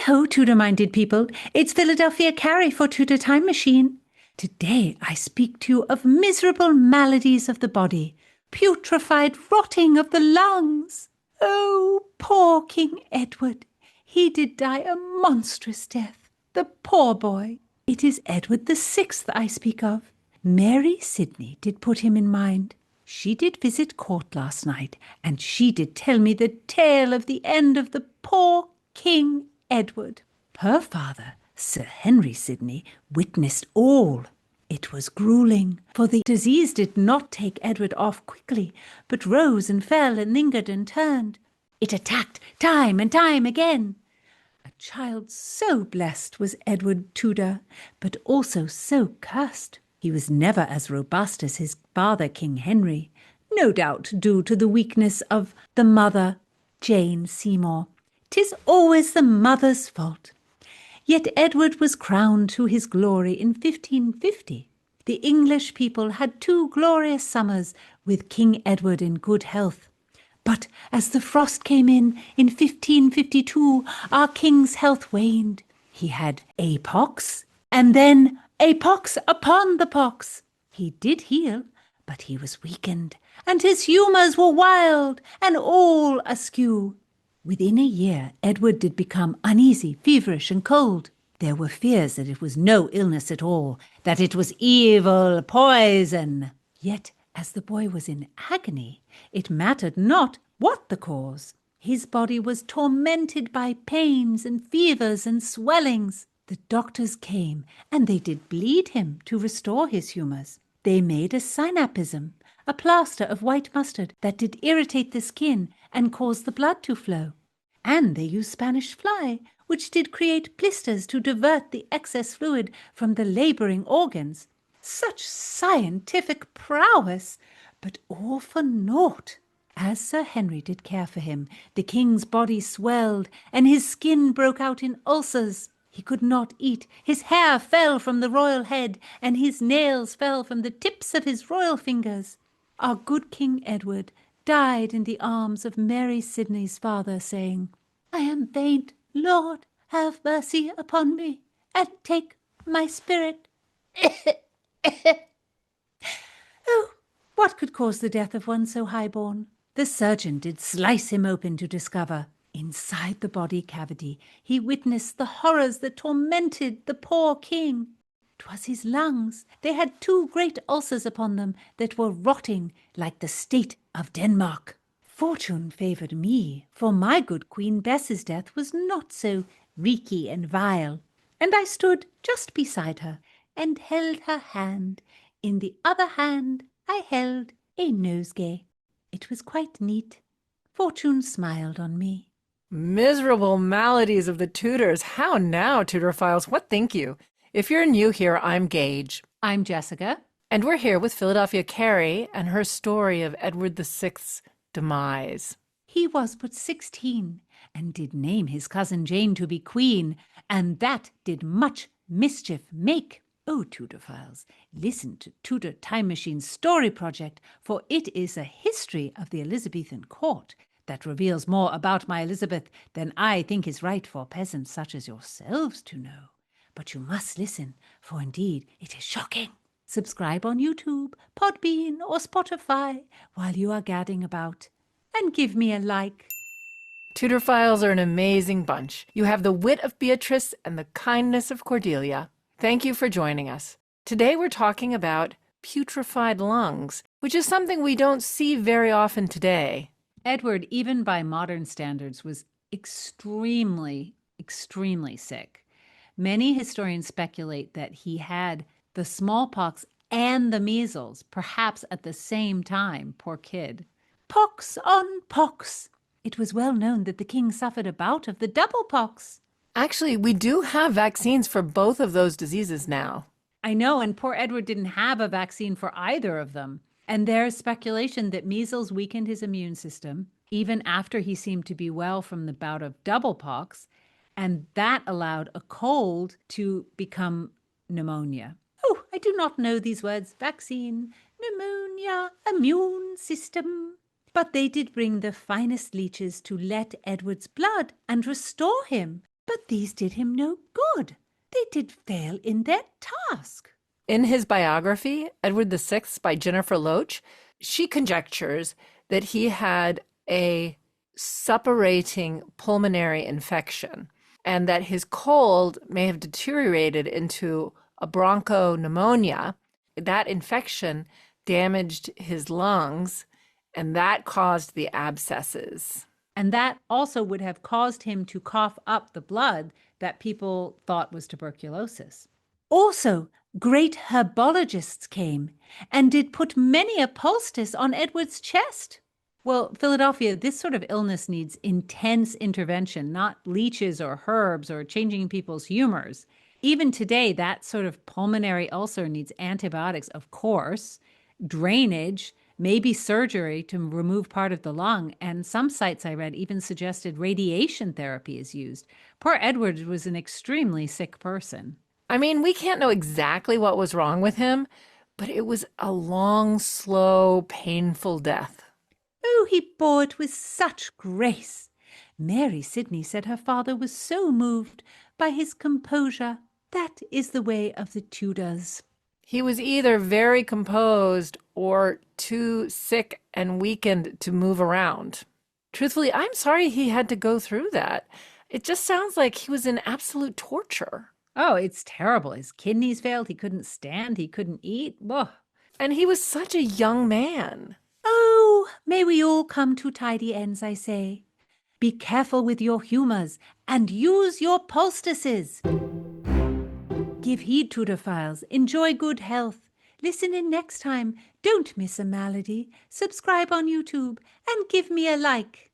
Hi-ho, Tudor-minded people. It's Philadelphia Carrie for Tudor Time Machine. Today I speak to you of miserable maladies of the body, putrefied rotting of the lungs. Oh, poor King Edward. He did die a monstrous death, the poor boy. It is Edward the Sixth I speak of. Mary Sidney did put him in mind. She did visit court last night, and she did tell me the tale of the end of the poor King Edward. Her father, Sir Henry Sidney, witnessed all. It was grueling, for the disease did not take Edward off quickly, but rose and fell and lingered and turned. It attacked time and time again. A child so blessed was Edward Tudor, but also so cursed. He was never as robust as his father, King Henry, no doubt due to the weakness of the mother, Jane Seymour. 'Tis always the mother's fault. Yet Edward was crowned to his glory in 1550. The English people had 2 glorious summers with King Edward in good health. But as the frost came in 1552, our king's health waned. He had a pox, and then a pox upon the pox. He did heal, but he was weakened, and his humours were wild, and all askew. Within a year, Edward did become uneasy, feverish, and cold. There were fears that it was no illness at all, that it was evil poison. Yet, as the boy was in agony, it mattered not what the cause. His body was tormented by pains and fevers and swellings. The doctors came, and they did bleed him to restore his humours. They made a synapism, a plaster of white mustard that did irritate the skin and cause the blood to flow. And they used Spanish fly, which did create blisters to divert the excess fluid from the labouring organs. Such scientific prowess, but all for naught. As Sir Henry did care for him, the king's body swelled, and his skin broke out in ulcers. He could not eat, his hair fell from the royal head, and his nails fell from the tips of his royal fingers. Our good King Edward died in the arms of Mary Sidney's father, saying, "I am faint, Lord, have mercy upon me, and take my spirit." Oh, what could cause the death of one so high-born? The surgeon did slice him open to discover. Inside the body cavity he witnessed the horrors that tormented the poor king. 'Twas his lungs. They had 2 great ulcers upon them that were rotting like the state of Denmark. Fortune favoured me, for my good Queen Bess's death was not so reeky and vile, and I stood just beside her and held her hand. In the other hand I held a nosegay. It was quite neat. Fortune smiled on me. Miserable maladies of the Tudors. How now, Tudorphiles? What think you? If you're new here, I'm Gage. I'm Jessica. And we're here with Philadelphia Carrie and her story of Edward VI's demise. He was but 16, and did name his cousin Jane to be queen, and that did much mischief make. Oh, Tudorphiles, listen to Tudor Time Machine's story project, for it is a history of the Elizabethan court that reveals more about my Elizabeth than I think is right for peasants such as yourselves to know. But you must listen, for indeed it is shocking. Subscribe on YouTube, Podbean, or Spotify while you are gadding about, and give me a like. Tudorphiles are an amazing bunch. You have the wit of Beatrice and the kindness of Cordelia. Thank you for joining us. Today we're talking about putrefied lungs, which is something we don't see very often today. Edward, even by modern standards, was extremely, extremely sick. Many historians speculate that he had the smallpox and the measles, perhaps at the same time, poor kid. Pox on pox! It was well known that the king suffered a bout of the double pox. Actually, we do have vaccines for both of those diseases now. I know, and poor Edward didn't have a vaccine for either of them. And there's speculation that measles weakened his immune system, even after he seemed to be well from the bout of double pox, and that allowed a cold to become pneumonia. Oh, I do not know these words. Vaccine, pneumonia, immune system. But they did bring the finest leeches to let Edward's blood and restore him. But these did him no good. They did fail in their task. In his biography, Edward VI by Jennifer Loach, she conjectures that he had a suppurating pulmonary infection and that his cold may have deteriorated into a bronchopneumonia. That infection damaged his lungs, and that caused the abscesses. And that also would have caused him to cough up the blood that people thought was tuberculosis. Also, great herbologists came and did put many a poultice on Edward's chest. Well, Philadelphia, this sort of illness needs intense intervention, not leeches or herbs or changing people's humors. Even today, that sort of pulmonary ulcer needs antibiotics, of course, drainage, maybe surgery to remove part of the lung, and some sites I read even suggested radiation therapy is used. Poor Edward was an extremely sick person. I mean, we can't know exactly what was wrong with him, but it was a long, slow, painful death. Oh, he bore it with such grace. Mary Sidney said her father was so moved by his composure. That is the way of the Tudors. He was either very composed or too sick and weakened to move around. Truthfully, I'm sorry he had to go through that. It just sounds like he was in absolute torture. Oh, it's terrible. His kidneys failed. He couldn't stand. He couldn't eat. Ugh. And he was such a young man. Oh, may we all come to tidy ends, I say. Be careful with your humors and use your poultices. Give heed, Tudorphiles. Enjoy good health. Listen in next time. Don't miss a malady. Subscribe on YouTube and give me a like.